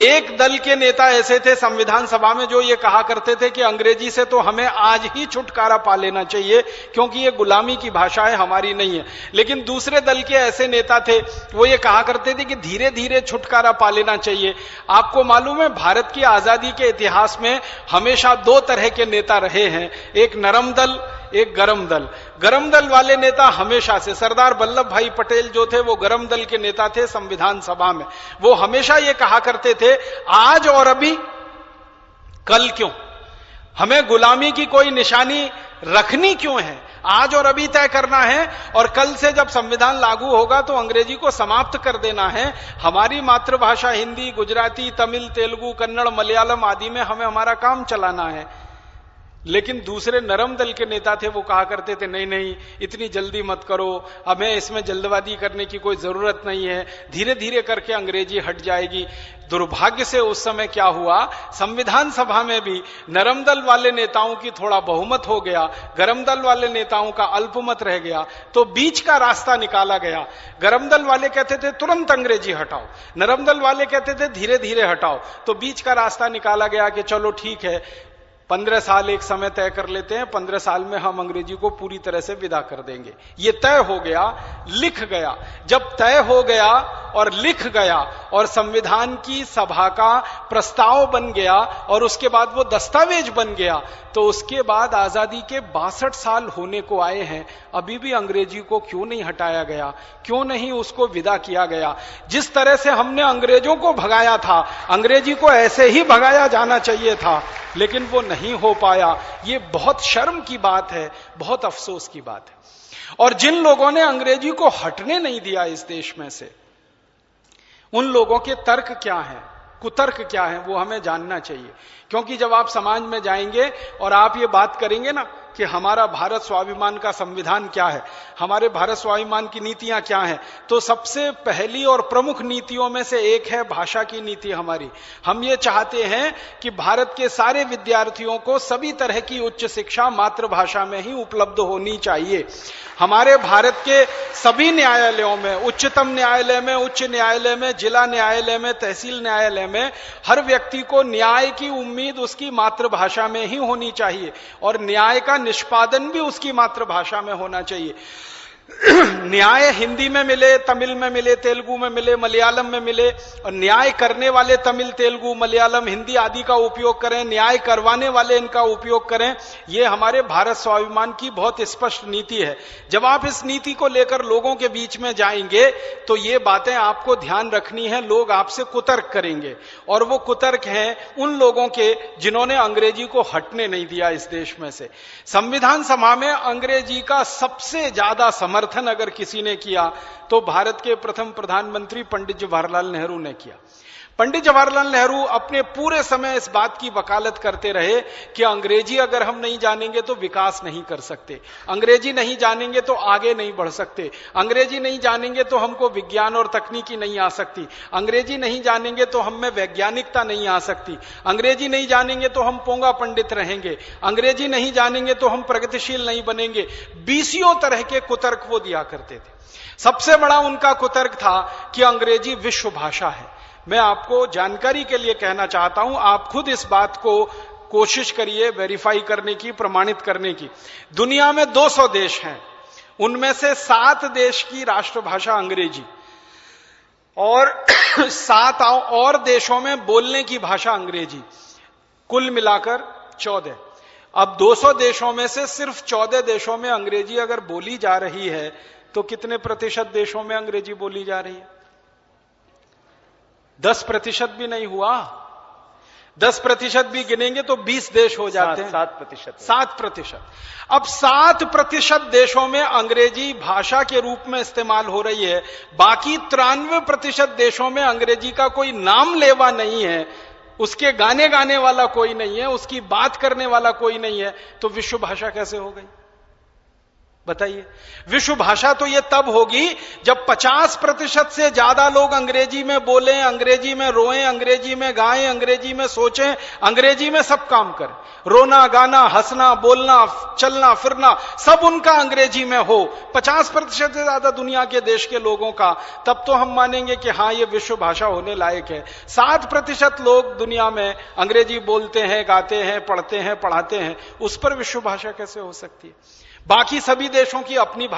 एक दल के नेता ऐसे थे संविधान सभा में जो ये कहा करते थे कि अंग्रेजी से तो हमें आज ही छुटकारा पा लेना चाहिए क्योंकि ये गुलामी की भाषा है, हमारी नहीं है। लेकिन दूसरे दल के ऐसे नेता थे वो ये कहा करते थे कि धीरे धीरे छुटकारा पा लेना चाहिए। आपको मालूम है भारत की आजादी के इतिहास में हमेशा दो तरह के नेता रहे हैं, एक नरम दल, एक गरम दल। गरम दल वाले नेता हमेशा से, सरदार वल्लभ भाई पटेल जो थे वो गरम दल के नेता थे संविधान सभा में। वो हमेशा ये कहा करते थे आज और अभी, कल क्यों? हमें गुलामी की कोई निशानी रखनी क्यों है? आज और अभी तय करना है और कल से जब संविधान लागू होगा तो अंग्रेजी को समाप्त कर देना है। हमारी मातृभाषा हिंदी, गुजराती, तमिल, तेलुगु, कन्नड़, मलयालम आदि में हमें हमारा काम चलाना है। लेकिन दूसरे नरम दल के नेता थे वो कहा करते थे नहीं नहीं, इतनी जल्दी मत करो, हमें इसमें जल्दबाजी करने की कोई जरूरत नहीं है, धीरे धीरे करके अंग्रेजी हट जाएगी। दुर्भाग्य से उस समय क्या हुआ, संविधान सभा में भी नरम दल वाले नेताओं की थोड़ा बहुमत हो गया, गरम दल वाले नेताओं का अल्पमत रह गया, तो बीच का रास्ता निकाला गया। गरम दल वाले कहते थे तुरंत अंग्रेजी हटाओ, नरम दल वाले कहते थे धीरे धीरे हटाओ। तो बीच का रास्ता निकाला गया कि चलो ठीक है, 15 साल एक समय तय कर लेते हैं, 15 साल में हम अंग्रेजी को पूरी तरह से विदा कर देंगे। ये तय हो गया, लिख गया। जब तय हो गया और लिख गया और संविधान की सभा का प्रस्ताव बन गया और उसके बाद वो दस्तावेज बन गया, तो उसके बाद आजादी के 62 साल होने को आए हैं, अभी भी अंग्रेजी को क्यों नहीं हटाया गया, क्यों नहीं उसको विदा किया गया? जिस तरह से हमने अंग्रेजों को भगाया था, अंग्रेजी को ऐसे ही भगाया जाना चाहिए था, लेकिन वो नहीं हो पाया। ये बहुत शर्म की बात है, बहुत अफसोस की बात है। और जिन लोगों ने अंग्रेजी को हटने नहीं दिया इस देश में से, उन लोगों के तर्क क्या हैं, कुतर्क क्या है, वो हमें जानना चाहिए। क्योंकि जब आप समाज में जाएंगे और आप ये बात करेंगे ना कि हमारा भारत स्वाभिमान का संविधान क्या है, हमारे भारत स्वाभिमान की नीतियां क्या हैं, तो सबसे पहली और प्रमुख नीतियों में से एक है भाषा की नीति हमारी। हम ये चाहते हैं कि भारत के सारे विद्यार्थियों को सभी तरह की उच्च शिक्षा मातृभाषा में ही उपलब्ध होनी चाहिए। हमारे भारत के सभी न्यायालयों में, उच्चतम न्यायालय में, उच्च न्यायालय में, जिला न्यायालय में, तहसील न्यायालय में, हर व्यक्ति को न्याय की उम्मीद उसकी मातृभाषा में ही होनी चाहिए और न्याय का निष्पादन भी उसकी मातृभाषा में होना चाहिए। न्याय हिंदी में मिले, तमिल में मिले, तेलुगु में मिले, मलयालम में मिले, और न्याय करने वाले तमिल, तेलुगु, मलयालम, हिंदी आदि का उपयोग करें, न्याय करवाने वाले इनका उपयोग करें। यह हमारे भारत स्वाभिमान की बहुत स्पष्ट नीति है। जब आप इस नीति को लेकर लोगों के बीच में जाएंगे तो ये बातें आपको ध्यान रखनी है। लोग आपसे कुतर्क करेंगे और वो कुतर्क हैं उन लोगों के जिन्होंने अंग्रेजी को हटने नहीं दिया इस देश में से। संविधान सभा में अंग्रेजी का सबसे ज्यादा समर्थन अगर किसी ने किया तो भारत के प्रथम प्रधानमंत्री पंडित जवाहरलाल नेहरू ने किया। पंडित जवाहरलाल नेहरू अपने पूरे समय इस बात की वकालत करते रहे कि अंग्रेजी अगर हम नहीं जानेंगे तो विकास नहीं कर सकते, अंग्रेजी नहीं जानेंगे तो आगे नहीं बढ़ सकते, अंग्रेजी नहीं जानेंगे तो हमको विज्ञान और तकनीकी नहीं आ सकती, अंग्रेजी नहीं जानेंगे तो हम में वैज्ञानिकता नहीं आ सकती, अंग्रेजी नहीं जानेंगे तो हम पोंगा पंडित रहेंगे, अंग्रेजी नहीं जानेंगे तो हम प्रगतिशील नहीं बनेंगे। 20 तरह के कुतर्क वो दिया करते थे। सबसे बड़ा उनका कुतर्क था कि अंग्रेजी विश्व भाषा है। मैं आपको जानकारी के लिए कहना चाहता हूं, आप खुद इस बात को कोशिश करिए वेरीफाई करने की, प्रमाणित करने की। दुनिया में 200 देश हैं, उनमें से 7 देश की राष्ट्रभाषा अंग्रेजी और 7 और देशों में बोलने की भाषा अंग्रेजी, कुल मिलाकर 14। अब 200 देशों में से सिर्फ 14 देशों में अंग्रेजी अगर बोली जा रही है तो कितने प्रतिशत देशों में अंग्रेजी बोली जा रही है? 10% भी नहीं हुआ। 10% भी गिनेंगे तो 20 देश हो जाते हैं। 7%। अब 7% देशों में अंग्रेजी भाषा के रूप में इस्तेमाल हो रही है, बाकी 93% देशों में अंग्रेजी का कोई नाम लेवा नहीं है, उसके गाने गाने वाला कोई नहीं है, उसकी बात करने वाला कोई नहीं है, तो विश्व भाषा कैसे हो गई? बताइए, विश्व भाषा तो ये तब होगी जब 50% से ज्यादा लोग अंग्रेजी में बोलें, अंग्रेजी में रोएं, अंग्रेजी में गाएं, अंग्रेजी में सोचें, अंग्रेजी में सब काम करें। रोना, गाना, हंसना, बोलना, चलना फिरना सब उनका अंग्रेजी में हो, 50% से ज्यादा दुनिया के देश के लोगों का, तब तो हम मानेंगे कि हाँ ये विश्व भाषा होने लायक है। 7% लोग दुनिया में अंग्रेजी बोलते हैं, गाते हैं, पढ़ते हैं, पढ़ाते हैं, उस पर विश्व भाषा कैसे हो सकती है? बाकी सभी देशों की अपनी